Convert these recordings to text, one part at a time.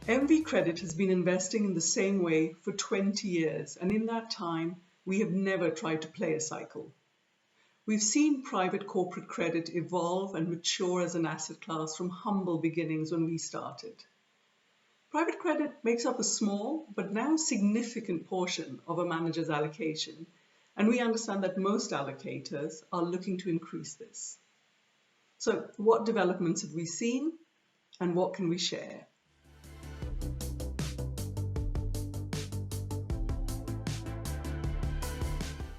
MV Credit has been investing in the same way for 20 years, and in that time, we have never tried to play a cycle. We've seen private corporate credit evolve and mature as an asset class from humble beginnings when we started. Private credit makes up a small but now significant portion of a manager's allocation, and we understand that most allocators are looking to increase this. So, what developments have we seen, and what can we share?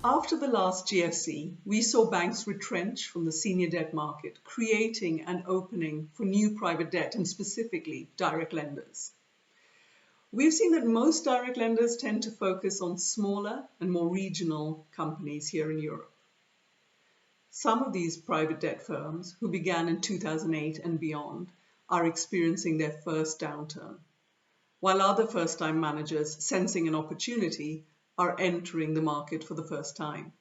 After the last GFC, we saw banks retrench from the senior debt market, creating an opening for new private debt and specifically direct lenders. We've seen that most direct lenders tend to focus on smaller and more regional companies here in Europe. Some of these private debt firms, who began in 2008 and beyond, are experiencing their first downturn, while other first-time managers, sensing an opportunity, are entering the market for the first time.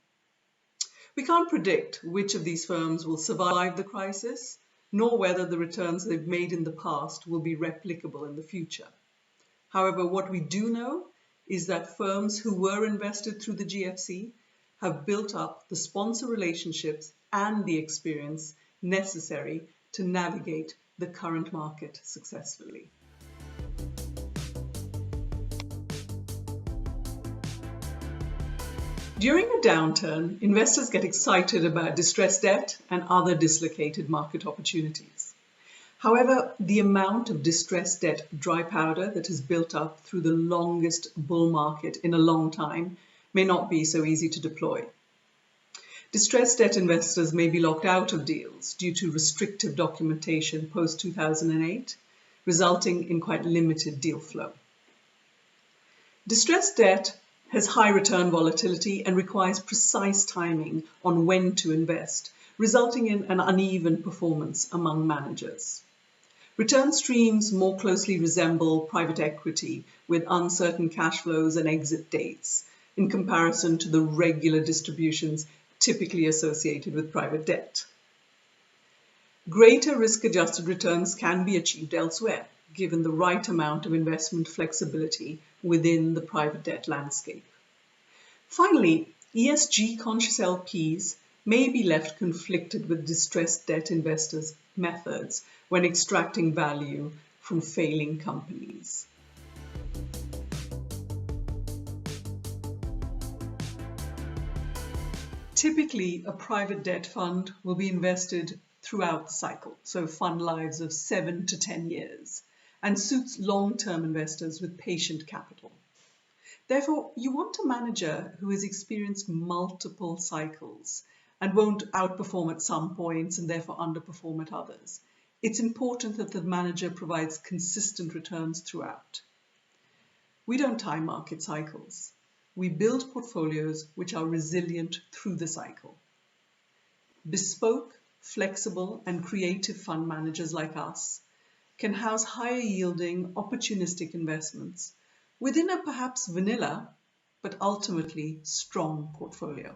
We can't predict which of these firms will survive the crisis, nor whether the returns they've made in the past will be replicable in the future. However, what we do know is that firms who were invested through the GFC have built up the sponsor relationships and the experience necessary to navigate the current market successfully. During a downturn, investors get excited about distressed debt and other dislocated market opportunities. However, the amount of distressed debt dry powder that has built up through the longest bull market in a long time may not be so easy to deploy. Distressed debt investors may be locked out of deals due to restrictive documentation post-2008, resulting in quite limited deal flow. Distressed debt has high return volatility and requires precise timing on when to invest, resulting in an uneven performance among managers. Return streams more closely resemble private equity with uncertain cash flows and exit dates in comparison to the regular distributions typically associated with private debt. Greater risk-adjusted returns can be achieved elsewhere, given the right amount of investment flexibility within the private debt landscape. Finally, ESG-conscious LPs may be left conflicted with distressed debt investors' methods when extracting value from failing companies. Typically, a private debt fund will be invested throughout the cycle, so fund lives of 7 to 10 years, and suits long-term investors with patient capital. Therefore, you want a manager who has experienced multiple cycles and won't outperform at some points and therefore underperform at others. It's important that the manager provides consistent returns throughout. We don't time market cycles. We build portfolios which are resilient through the cycle. Bespoke, flexible, and creative fund managers like us can house higher yielding, opportunistic investments within a perhaps vanilla, but ultimately strong portfolio.